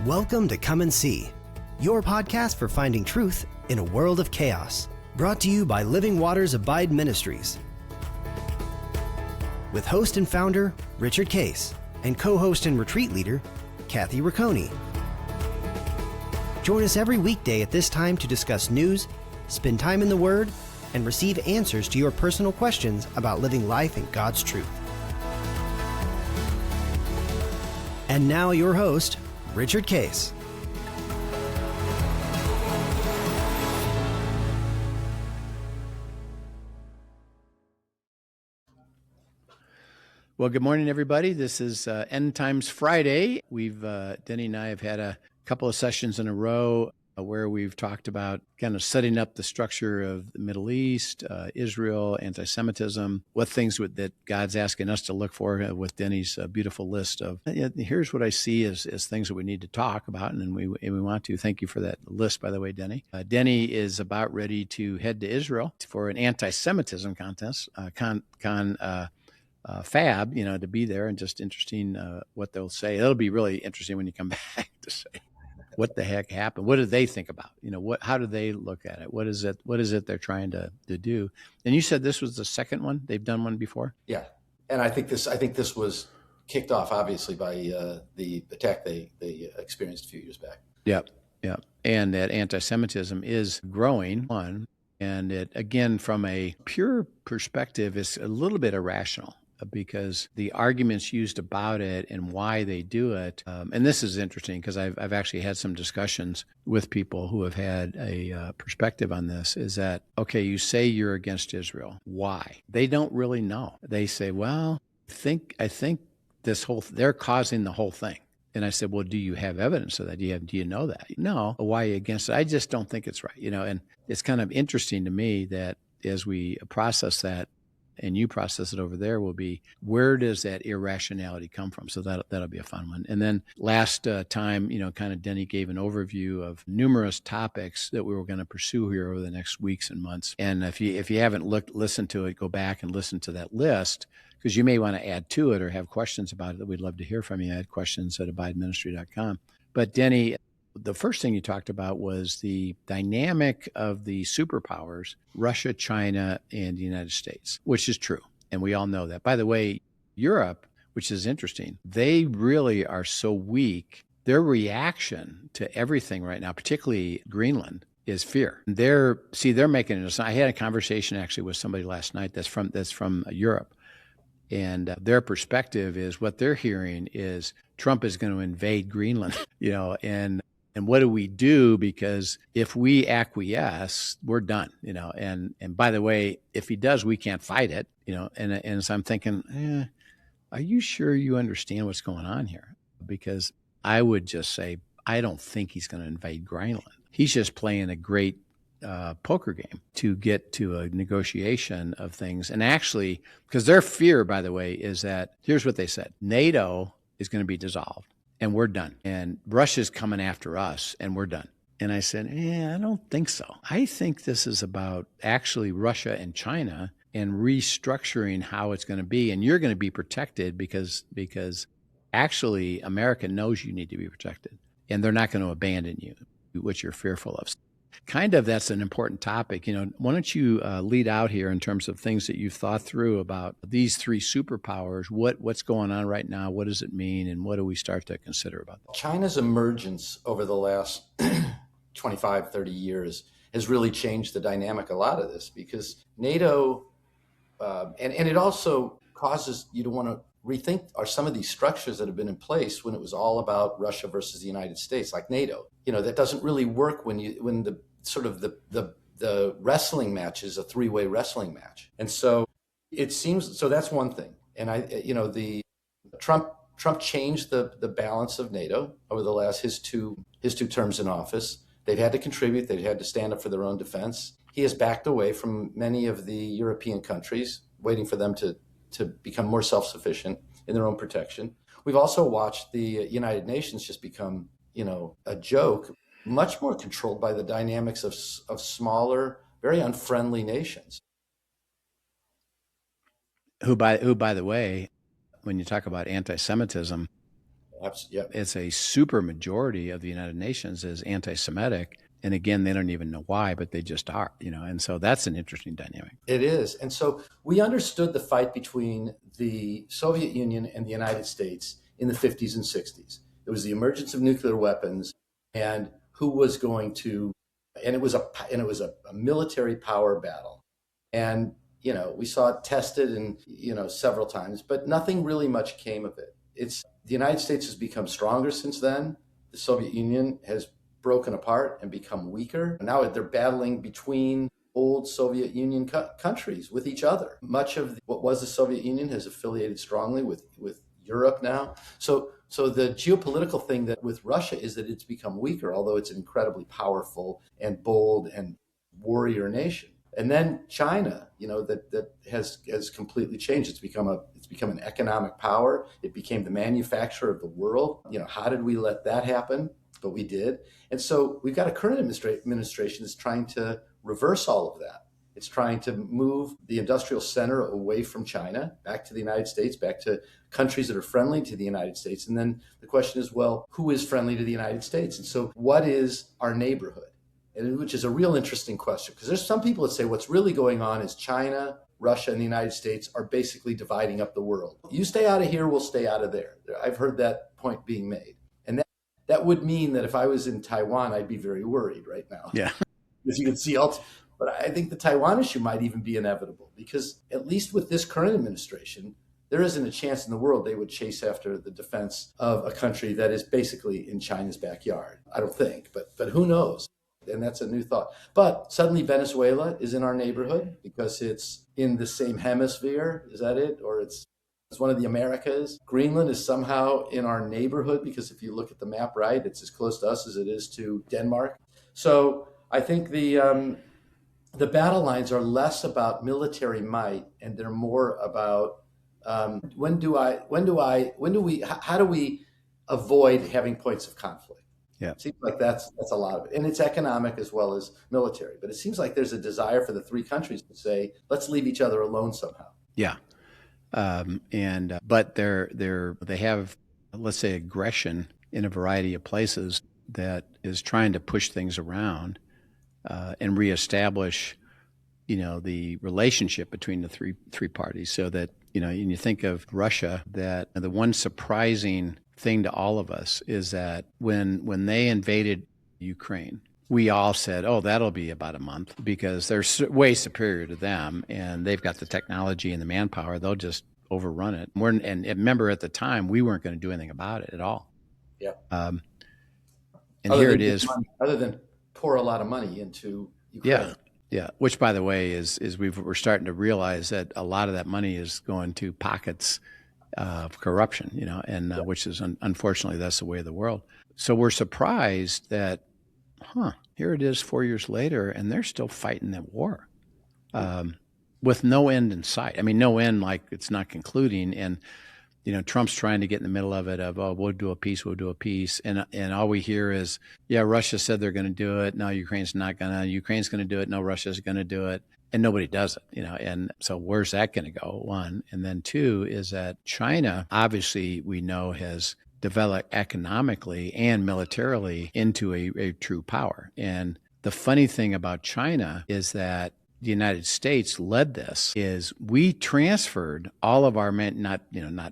Welcome to Come and See, your podcast for finding truth in a world of chaos. Brought to you by Living Waters Abide Ministries. With host and founder, Richard Case, and co-host and retreat leader, Kathy Ricconi. Join us every weekday at this time to discuss news, spend time in the Word, and receive answers to your personal questions about living life in God's truth. And now your host, Richard Case. Well, good morning, everybody. This is End Times Friday. Denny and I have had a couple of sessions in a row where we've talked about kind of setting up the structure of the Middle East, Israel, anti-Semitism, what things that God's asking us to look for with Denny's beautiful list of, here's what I see as things that we need to talk about, and we want to. Thank you for that list, by the way, Denny. Denny is about ready to head to Israel for an anti-Semitism contest, fab, to be there, and just interesting what they'll say. It'll be really interesting when you come back to say, what the heck happened? What do they think about? How do they look at it? What is it they're trying to do? And you said this was the second one? They've done one before? Yeah. And I think this was kicked off, obviously, by the attack they experienced a few years back. Yep. And that anti-Semitism is growing, one. And it, again, from a pure perspective, is a little bit irrational, because the arguments used about it and why they do it, and this is interesting because I've actually had some discussions with people who have had a perspective on this, is that, okay, you say you're against Israel. Why? They don't really know. They say, well, I think they're causing the whole thing. And I said, well, do you have evidence of that? Do you know that? No. Why are you against it? I just don't think it's right. And it's kind of interesting to me that as we process that, and you process it over there, will be, where does that irrationality come from? So that'll be a fun one. And then last time, kind of Denny gave an overview of numerous topics that we were going to pursue here over the next weeks and months. And if you haven't listened to it, go back and listen to that list, because you may want to add to it or have questions about it that we'd love to hear from you. Add questions at abideministry.com. But Denny, the first thing you talked about was the dynamic of the superpowers, Russia, China, and the United States, which is true. And we all know that. By the way, Europe, which is interesting, they really are so weak. Their reaction to everything right now, particularly Greenland, is fear. They're making it. I had a conversation actually with somebody last night that's from Europe. And their perspective is, what they're hearing is Trump is going to invade Greenland, and what do we do? Because if we acquiesce, we're done, and by the way, if he does, we can't fight it, and so I'm thinking, are you sure you understand what's going on here? Because I would just say, I don't think he's going to invade Greenland. He's just playing a great poker game to get to a negotiation of things. And actually, because their fear, by the way, is that, here's what they said: NATO is going to be dissolved, and we're done. And Russia's coming after us, and we're done. And I said, I don't think so. I think this is about actually Russia and China and restructuring how it's going to be. And you're going to be protected because actually America knows you need to be protected. And they're not going to abandon you, which you're fearful of. Kind of, that's an important topic. Why don't you lead out here in terms of things that you've thought through about these three superpowers, what's going on right now, what does it mean, and what do we start to consider about that? China's emergence over the last 25, 30 years has really changed the dynamic, a lot of this, because NATO, and it also causes you to want to rethink, are some of these structures that have been in place when it was all about Russia versus the United States, like NATO. That doesn't really work when the sort of the wrestling match is a three-way wrestling match. And so it seems, so that's one thing. And the Trump changed the balance of NATO over the last his two terms in office. They've had to contribute, they've had to stand up for their own defense. He has backed away from many of the European countries, waiting for them to become more self-sufficient in their own protection. We've also watched the United Nations just become, a joke, much more controlled by the dynamics of smaller, very unfriendly nations. Who, by the way, when you talk about anti-Semitism, Yep. It's a super majority of the United Nations is anti-Semitic. And again, they don't even know why, but they just are, and so that's an interesting dynamic. It is. And so we understood the fight between the Soviet Union and the United States in the 50s and 60s. It was the emergence of nuclear weapons and who was going to, and it was a military power battle. And, we saw it tested and, several times, but nothing really much came of it. The United States has become stronger since then. The Soviet Union has broken apart and become weaker. Now they're battling between old Soviet Union countries with each other. Much of what was the Soviet Union has affiliated strongly with Europe now. So the geopolitical thing that with Russia is that it's become weaker, although it's an incredibly powerful and bold and warrior nation. And then China, that has completely changed. It's become an economic power. It became the manufacturer of the world. How did we let that happen? But we did. And so we've got a current administration that's trying to reverse all of that. It's trying to move the industrial center away from China, back to the United States, back to countries that are friendly to the United States. And then the question is, well, who is friendly to the United States? And so what is our neighborhood? And which is a real interesting question, because there's some people that say what's really going on is China, Russia, and the United States are basically dividing up the world. You stay out of here, we'll stay out of there. I've heard that point being made. And that would mean that if I was in Taiwan, I'd be very worried right now. Yeah. As you can see, but I think the Taiwan issue might even be inevitable, because at least with this current administration, there isn't a chance in the world they would chase after the defense of a country that is basically in China's backyard. I don't think, but who knows? And that's a new thought. But suddenly Venezuela is in our neighborhood because it's in the same hemisphere. Is that it? Or it's one of the Americas. Greenland is somehow in our neighborhood because if you look at the map right, it's as close to us as it is to Denmark. So I think the battle lines are less about military might and they're more about how do we avoid having points of conflict? Yeah. It seems like that's a lot of it. And it's economic as well as military. But it seems like there's a desire for the three countries to say, let's leave each other alone somehow. Yeah. But they have, let's say, aggression in a variety of places that is trying to push things around and reestablish, the relationship between the three parties. So that, and you think of Russia, that the one surprising thing to all of us is that when they invaded Ukraine, we all said, oh, that'll be about a month because they're way superior to them and they've got the technology and the manpower. They'll just overrun it. And remember at the time, we weren't going to do anything about it at all. Yeah. And other here it is. Other than pour a lot of money into Ukraine. Yeah. Which, by the way, is we're starting to realize that a lot of that money is going to pockets of corruption, which is unfortunately that's the way of the world. So we're surprised that, here it is 4 years later, and they're still fighting that war with no end in sight. I mean, no end, like it's not concluding. And Trump's trying to get in the middle of it. We'll do a peace, and all we hear is, Russia said they're going to do it. No, Ukraine's not going to. Ukraine's going to do it. No, Russia's going to do it. And nobody does it, And so where's that going to go? One. And then two is that China, obviously, we know has developed economically and militarily into a true power. And the funny thing about China is that the United States led this, is we transferred all of our, not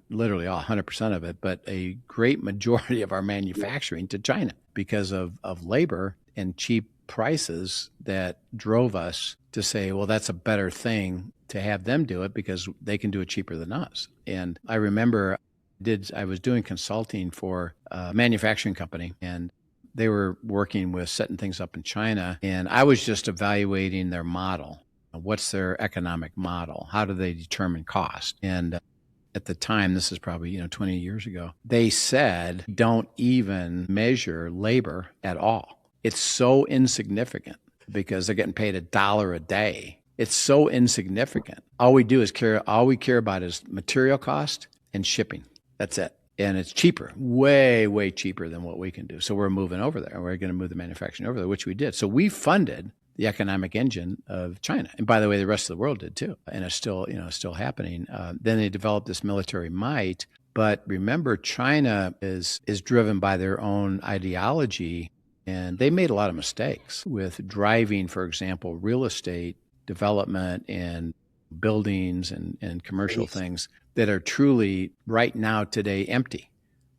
literally all 100% of it, but a great majority of our manufacturing to China because of labor and cheap prices that drove us to say, well, that's a better thing to have them do it because they can do it cheaper than us. And I remember I was doing consulting for a manufacturing company, and they were working with setting things up in China, and I was just evaluating their model. What's their economic model? How do they determine cost? And at the time, this is probably 20 years ago, they said, don't even measure labor at all. It's so insignificant because they're getting paid $1 a day. It's so insignificant. All we care about is material cost and shipping. That's it. And it's cheaper, way, way cheaper than what we can do. So we're moving over there. We're going to move the manufacturing over there, which we did. So we funded the economic engine of China. And by the way, the rest of the world did too. And it's still, still happening. Then they developed this military might. But remember, China is driven by their own ideology, and they made a lot of mistakes with driving, for example, real estate development and buildings and commercial things that are truly right now today empty.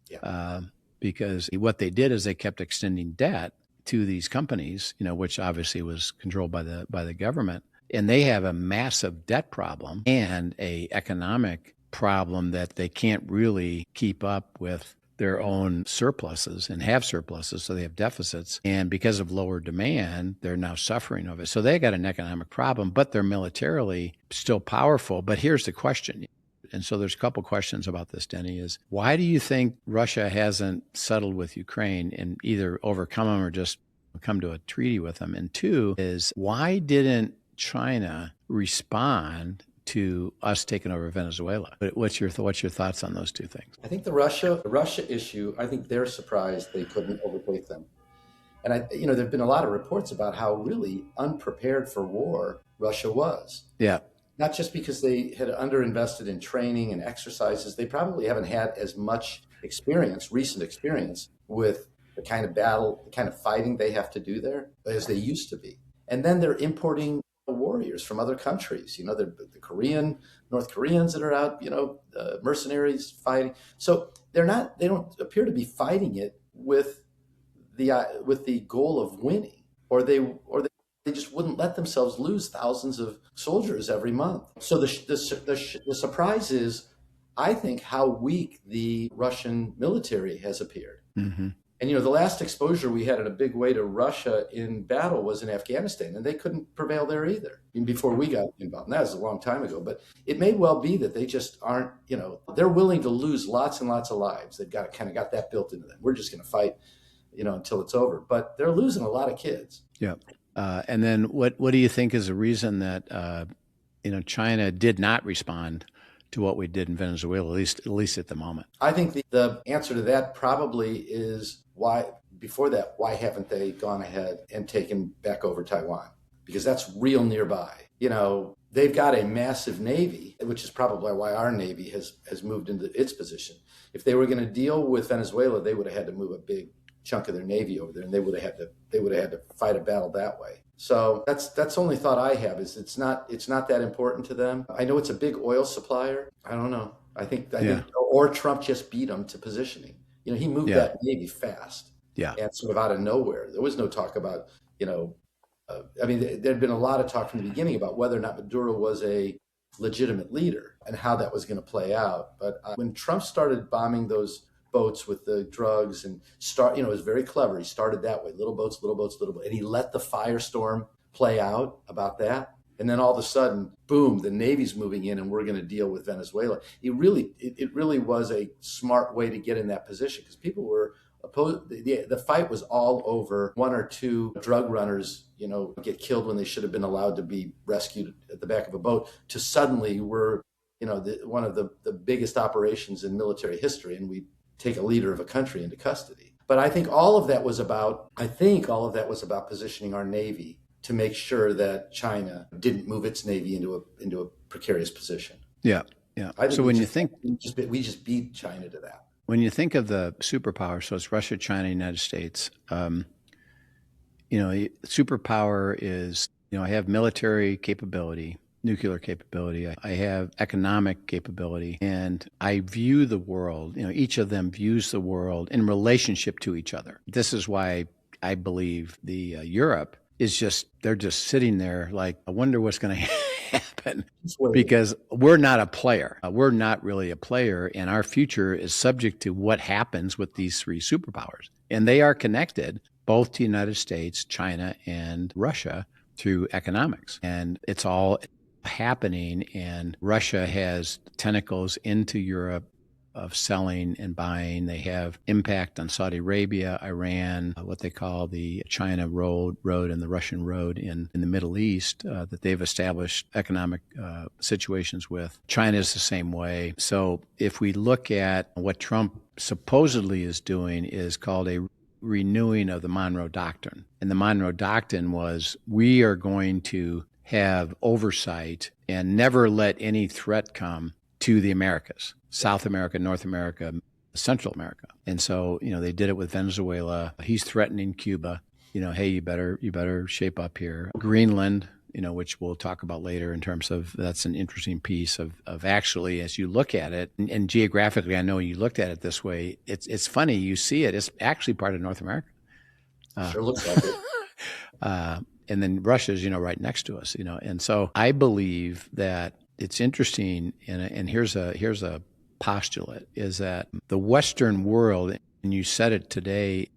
Yeah. Because what they did is they kept extending debt to these companies, which obviously was controlled by the government, and they have a massive debt problem and a economic problem that they can't really keep up with their own surpluses and have surpluses, so they have deficits. And because of lower demand, they're now suffering of it. So they got an economic problem, but they're militarily still powerful. But here's the question. And so there's a couple questions about this, Denny, is why do you think Russia hasn't settled with Ukraine and either overcome them or just come to a treaty with them? And two is, why didn't China respond to us taking over Venezuela? What's your thoughts on those two things? I think the Russia issue, I think they're surprised they couldn't overtake them. And there've been a lot of reports about how really unprepared for war Russia was. Yeah. Not just because they had underinvested in training and exercises, they probably haven't had as much recent experience with the kind of battle, the kind of fighting they have to do there as they used to be. And then they're importing warriors from other countries. The North Koreans that are out, mercenaries fighting. So they don't appear to be fighting it with the goal of winning, or they just wouldn't let themselves lose thousands of soldiers every month. So the surprise is, I think, how weak the Russian military has appeared. Mm-hmm. And, the last exposure we had in a big way to Russia in battle was in Afghanistan, and they couldn't prevail there either, even before we got involved. And that was a long time ago. But it may well be that they just aren't, they're willing to lose lots and lots of lives. They've got that built into them. We're just going to fight, until it's over. But they're losing a lot of kids. Yeah. And then what do you think is the reason that, China did not respond to what we did in Venezuela, at least at the moment? I think the answer to that probably is why haven't they gone ahead and taken back over Taiwan? Because that's real nearby. They've got a massive Navy, which is probably why our Navy has moved into its position. If they were going to deal with Venezuela, they would have had to move a big chunk of their Navy over there, and they would have had to fight a battle that way. So that's the only thought I have, is it's not that important to them. I know it's a big oil supplier. I don't know. I think or Trump just beat them to positioning. He moved that Navy fast. Yeah. And sort of out of nowhere. There was no talk about, there'd been a lot of talk from the beginning about whether or not Maduro was a legitimate leader and how that was going to play out. But when Trump started bombing those boats with the drugs and it was very clever. He started that way, little boats, and he let the firestorm play out about that. And then all of a sudden, boom, the Navy's moving in and we're going to deal with Venezuela. It really was a smart way to get in that position, because people were opposed. The fight was all over one or two drug runners, get killed when they should have been allowed to be rescued at the back of a boat, to suddenly we're, one of the biggest operations in military history, and we take a leader of a country into custody. But I think all of that was about positioning our Navy to make sure that China didn't move its Navy into a precarious position. Yeah. So when you think we just beat China to that. When you think of the superpower, so it's Russia, China, United States. Superpower is, I have military capability, nuclear capability. I have economic capability, and I view the world, each of them views the world in relationship to each other. This is why I believe the Europe is they're just sitting there like, I wonder what's going to happen, because we're not a player. We're not really a player, and our future is subject to what happens with these three superpowers. And they are connected both to the United States, China, and Russia through economics. And it's all happening, and Russia has tentacles into Europe of selling and buying. They have impact on Saudi Arabia, Iran, what they call the China road and the Russian road in the Middle East that they've established economic situations with. China is the same way. So if we look at what Trump supposedly is doing, is called a renewing of the Monroe Doctrine. And the Monroe Doctrine was, we are going to have oversight and never let any threat come to the Americas, South America, North America, Central America. And so, they did it with Venezuela. He's threatening Cuba, hey, you better shape up here. Greenland, which we'll talk about later in terms of that's an interesting piece of actually, as you look at it, and geographically, I know you looked at it this way. It's funny, you see it. It's actually part of North America. Sure looks like it. And then Russia's, right next to us, And so I believe that it's interesting, and here's a postulate, is that the Western world, and you said it today,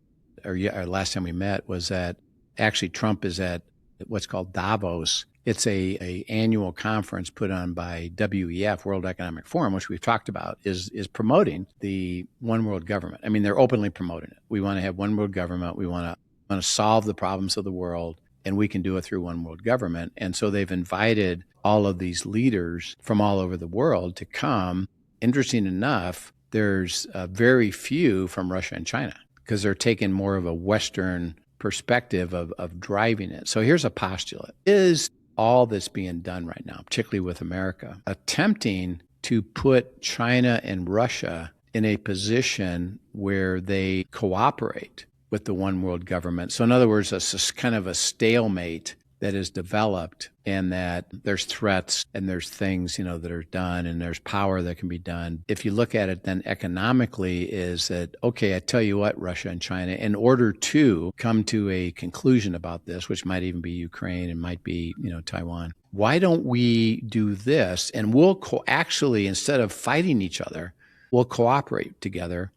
or last time we met, was that actually Trump is at what's called Davos. It's a annual conference put on by WEF, World Economic Forum, which we've talked about, is promoting the one world government. I mean, they're openly promoting it. We want to have one world government. We want to solve the problems of the world, and we can do it through one world government. And so they've invited all of these leaders from all over the world to come. Interesting enough, there's very few from Russia and China because they're taking more of a Western perspective of driving it. So here's a postulate. Is all that's being done right now, particularly with America, attempting to put China and Russia in a position where they cooperate with the one world government? So in other words, a kind of a stalemate that is developed, and that there's threats and there's things, that are done, and there's power that can be done. If you look at it then economically, is that, okay, I tell you what, Russia and China, in order to come to a conclusion about this, which might even be Ukraine and might be, Taiwan, why don't we do this? And we'll actually, instead of fighting each other, we'll cooperate together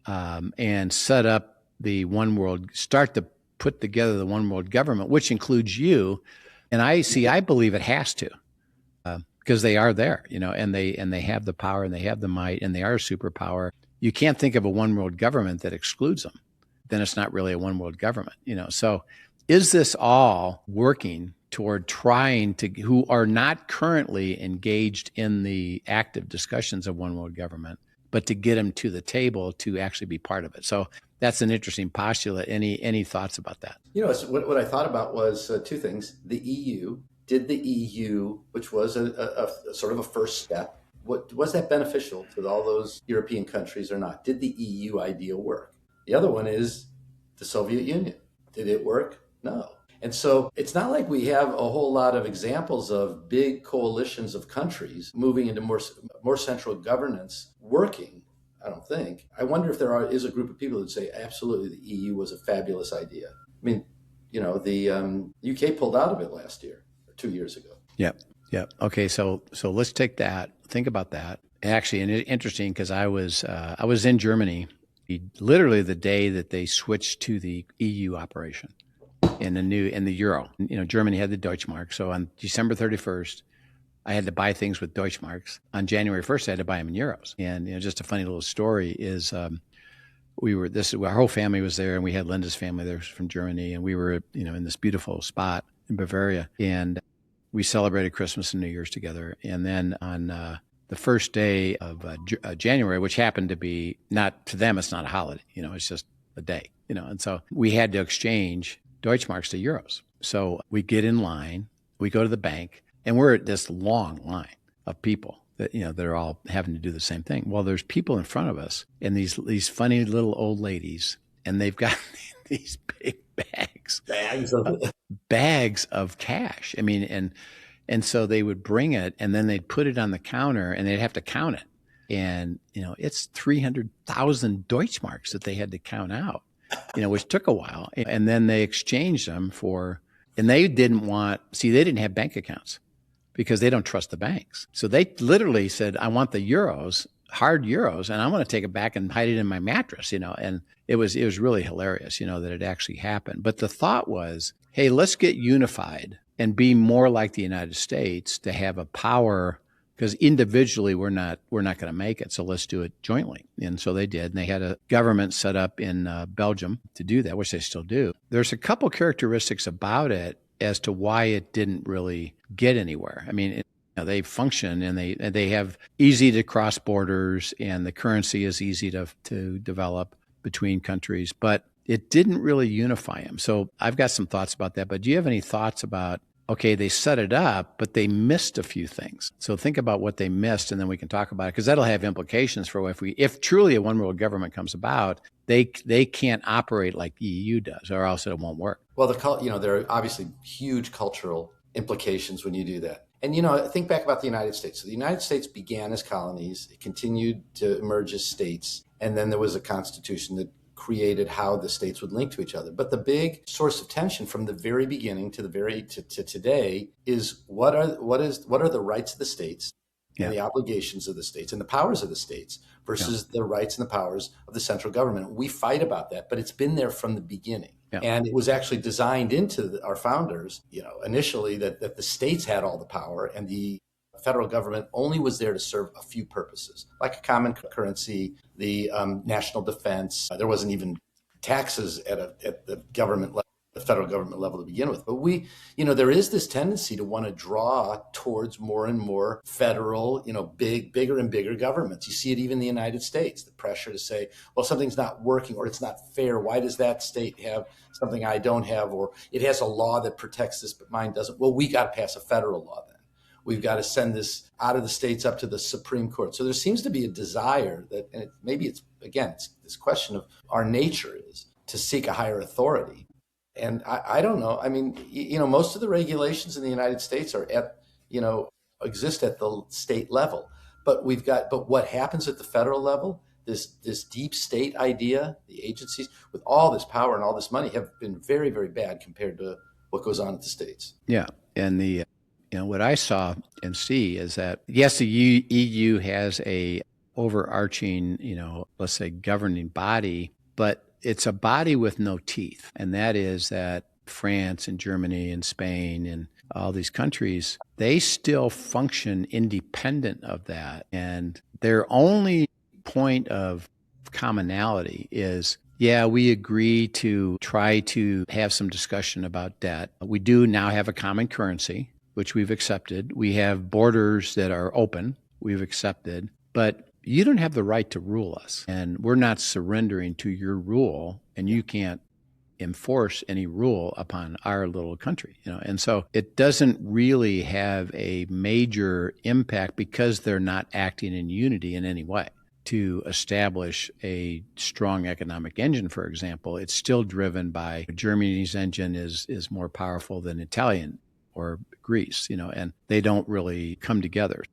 and set up the one world, start to put together the one world government, which includes you. And I believe it has to, because they are there, and they have the power and they have the might and they are a superpower. You can't think of a one world government that excludes them. Then it's not really a one world government, So is this all working toward trying to, who are not currently engaged in the active discussions of one world government, but to get them to the table to actually be part of it? So that's an interesting postulate. Any thoughts about that? What I thought about was two things. The EU, did the EU, which was a sort of a first step, was that beneficial to all those European countries or not? Did the EU idea work? The other one is the Soviet Union. Did it work? No. And so it's not like we have a whole lot of examples of big coalitions of countries moving into more central governance working. I don't think. I wonder if there is a group of people that say absolutely the EU was a fabulous idea. I mean, the UK pulled out of it last year or 2 years ago. Yep. Okay, so let's take that. Think about that. Actually, and interesting, because I was in Germany literally the day that they switched to the EU operation in the euro. Germany had the Deutschmark. So on December 31st. I had to buy things with Deutschmarks. On January 1st, I had to buy them in euros. And just a funny little story is our whole family was there, and we had Linda's family there from Germany, and we were in this beautiful spot in Bavaria, and we celebrated Christmas and New Year's together. And then on the first day of January, which happened to be, not to them, it's not a holiday, it's just a day, and so we had to exchange Deutschmarks to euros. So we get in line, we go to the bank, and we're at this long line of people that, that are all having to do the same thing. Well, there's people in front of us, and these funny little old ladies, and they've got these big bags of cash. I mean, and so they would bring it, and then they'd put it on the counter, and they'd have to count it. And, it's 300,000 Deutschmarks that they had to count out, which took a while. And then they exchanged them and they didn't have bank accounts, because they don't trust the banks. So they literally said, I want the euros, hard euros, and I want to take it back and hide it in my mattress, and it was really hilarious, that it actually happened. But the thought was, hey, let's get unified and be more like the United States to have a power, because individually we're not going to make it. So let's do it jointly. And so they did. And they had a government set up in Belgium to do that, which they still do. There's a couple characteristics about it as to why it didn't really get anywhere. I mean, they function, and they have easy to cross borders, and the currency is easy to develop between countries, but it didn't really unify them. So I've got some thoughts about that, but do you have any thoughts about Okay, they set it up, but they missed a few things. So think about what they missed, and then we can talk about it, because that'll have implications for if truly a one world government comes about, they can't operate like the EU does, or else it won't work. Well, there are obviously huge cultural implications when you do that. And, think back about the United States. So the United States began as colonies. It continued to emerge as states. And then there was a constitution that created how the states would link to each other. But the big source of tension from the very beginning to today is what are the rights of the states and the obligations of the states and the powers of the states versus the rights and the powers of the central government. We fight about that, but it's been there from the beginning. Yeah. And it was actually designed into our founders, initially that the states had all the power and the federal government only was there to serve a few purposes, like a common currency, the national defense. There wasn't even taxes at the government level, the federal government level to begin with. But there is this tendency to want to draw towards more and more federal, bigger and bigger governments. You see it even in the United States, the pressure to say, well, something's not working or it's not fair. Why does that state have something I don't have? Or it has a law that protects this, but mine doesn't. Well, we got to pass a federal law then. We've got to send this out of the states up to the Supreme Court. So there seems to be a desire that, and it's this question of our nature is to seek a higher authority. And I don't know. I mean, most of the regulations in the United States are exist at the state level. But what happens at the federal level, this deep state idea, the agencies with all this power and all this money have been very, very bad compared to what goes on at the states. Yeah. And what I saw and see is that, yes, the EU has a overarching, let's say governing body, but it's a body with no teeth. And that is that France and Germany and Spain and all these countries, they still function independent of that. And their only point of commonality is, yeah, we agree to try to have some discussion about debt. We do now have a common currency, which we've accepted. We have borders that are open, we've accepted. But you don't have the right to rule us, and we're not surrendering to your rule, and you can't enforce any rule upon our little country, And so it doesn't really have a major impact because they're not acting in unity in any way to establish a strong economic engine, for example. It's still driven by Germany's engine is more powerful than Italian or Greece, and they don't really come together.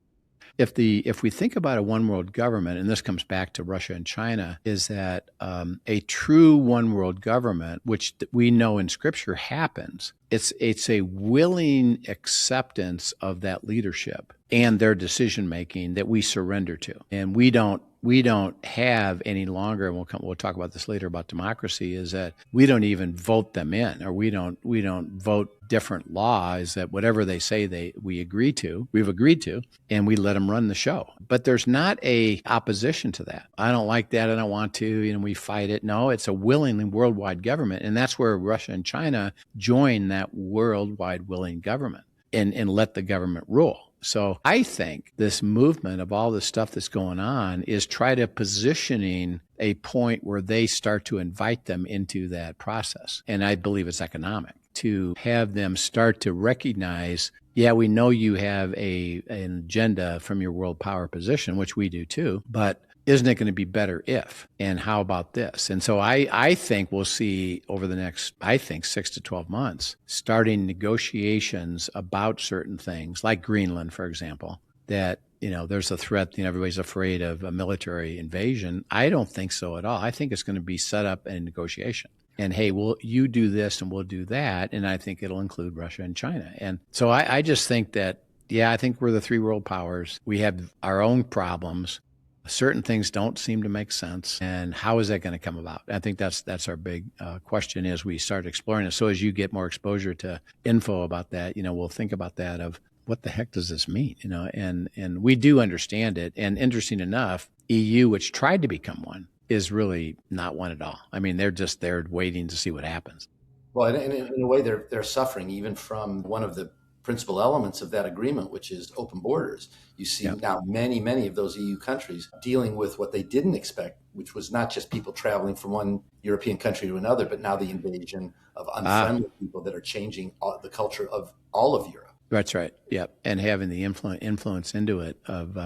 If we think about a one world government, and this comes back to Russia and China, is that a true one world government, which we know in Scripture happens, it's a willing acceptance of that leadership and their decision making that we surrender to, and we don't have any longer. And we'll talk about this later about democracy. Is that we don't even vote them in, or we don't vote different laws that whatever they say we've agreed to, and we let them run the show. But there's not a opposition to that. I don't like that. I don't want to. We fight it. No, it's a willingly worldwide government, and that's where Russia and China join that worldwide willing government and let the government rule. So I think this movement of all this stuff that's going on is try to positioning a point where they start to invite them into that process. And I believe it's economic to have them start to recognize, yeah, we know you have an agenda from your world power position, which we do too, but isn't it going to be better if? And how about this? And so I think we'll see over the next, 6 to 12 months, starting negotiations about certain things, like Greenland, for example, that, there's a threat, everybody's afraid of a military invasion. I don't think so at all. I think it's going to be set up in negotiation. And hey, you do this and we'll do that. And I think it'll include Russia and China. And so I just think that, I think we're the three world powers. We have our own problems. Certain things don't seem to make sense. And how is that going to come about? I think that's our big question as we start exploring it. So as you get more exposure to info about that, we'll think about that of what the heck does this mean? And we do understand it. And interesting enough, EU, which tried to become one, is really not one at all. I mean, they're just there waiting to see what happens. Well, in a way, they're suffering even from one of the principal elements of that agreement, which is open borders. You see now many of those EU countries dealing with what they didn't expect, which was not just people traveling from one European country to another, but now the invasion of unfriendly people that are changing the culture of all of Europe. That's right. Yep. And having the influence into it of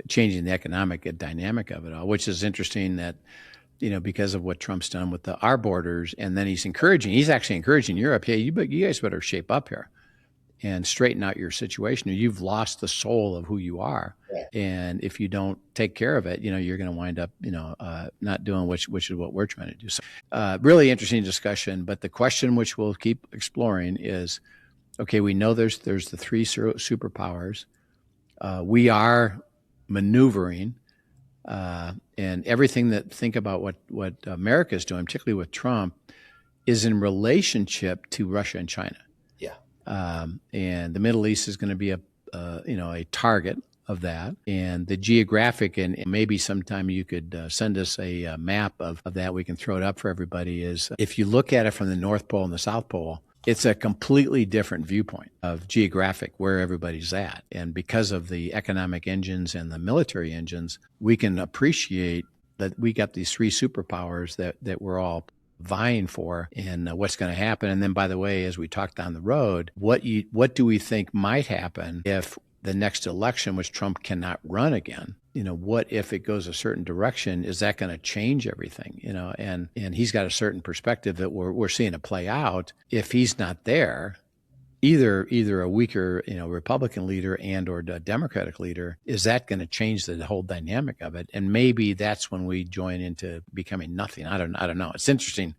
changing the economic dynamic of it all, which is interesting that, because of what Trump's done with our borders, and then he's actually encouraging Europe, hey, you guys better shape up here and straighten out your situation, or you've lost the soul of who you are. Yeah. And if you don't take care of it, you're going to wind up, not doing which is what we're trying to do. So, really interesting discussion. But the question which we'll keep exploring is, okay, we know there's the three superpowers. We are maneuvering, and everything think about what America is doing, particularly with Trump, is in relationship to Russia and China. And the Middle East is going to be a target of that. And the geographic, and maybe sometime you could send us a map of that. We can throw it up for everybody. Is if you look at it from the North Pole and the South Pole, it's a completely different viewpoint of geographic where everybody's at. And because of the economic engines and the military engines, we can appreciate that we got these three superpowers that we're all vying for, and what's going to happen. And then, by the way, as we talk down the road, what do we think might happen if the next election, which Trump cannot run again, what if it goes a certain direction? Is that going to change everything? And he's got a certain perspective that we're seeing it play out. If he's not there, either a weaker, Republican leader and or a Democratic leader, is that going to change the whole dynamic of it? And maybe that's when we join into becoming nothing. I don't know. It's interesting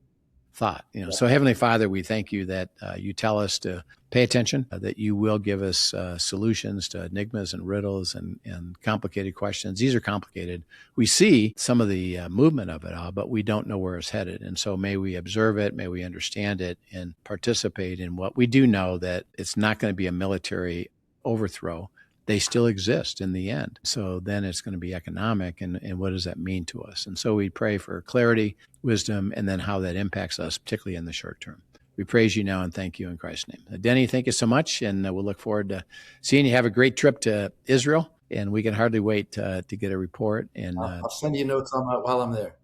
thought. So Heavenly Father, we thank you that you tell us to pay attention, that you will give us solutions to enigmas and riddles and complicated questions. These are complicated. We see some of the movement of it all, but we don't know where it's headed. And so may we observe it, may we understand it, and participate in what we do know, that it's not going to be a military overthrow. They still exist in the end. So then it's going to be economic, and what does that mean to us? And so we pray for clarity, wisdom, and then how that impacts us, particularly in the short term. We praise you now and thank you in Christ's name. Denny, thank you so much, and we'll look forward to seeing you. Have a great trip to Israel, and we can hardly wait to get a report. And I'll send you notes on that while I'm there.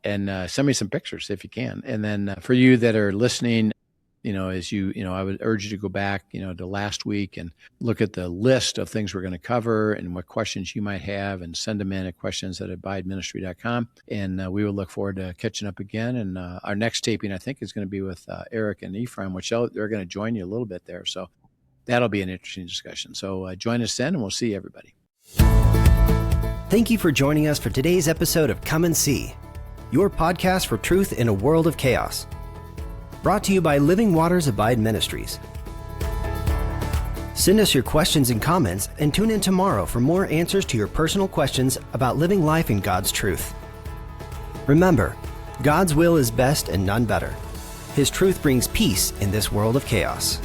And send me some pictures if you can. And then for you that are listening, I would urge you to go back, to last week and look at the list of things we're going to cover and what questions you might have, and send them in at questions@abideministry.com. And we will look forward to catching up again. And our next taping, I think, is going to be with Eric and Ephraim, which they're going to join you a little bit there. So that'll be an interesting discussion. So join us then, and we'll see everybody. Thank you for joining us for today's episode of Come and See, your podcast for truth in a world of chaos. Brought to you by Living Waters Abide Ministries. Send us your questions and comments, and tune in tomorrow for more answers to your personal questions about living life in God's truth. Remember, God's will is best and none better. His truth brings peace in this world of chaos.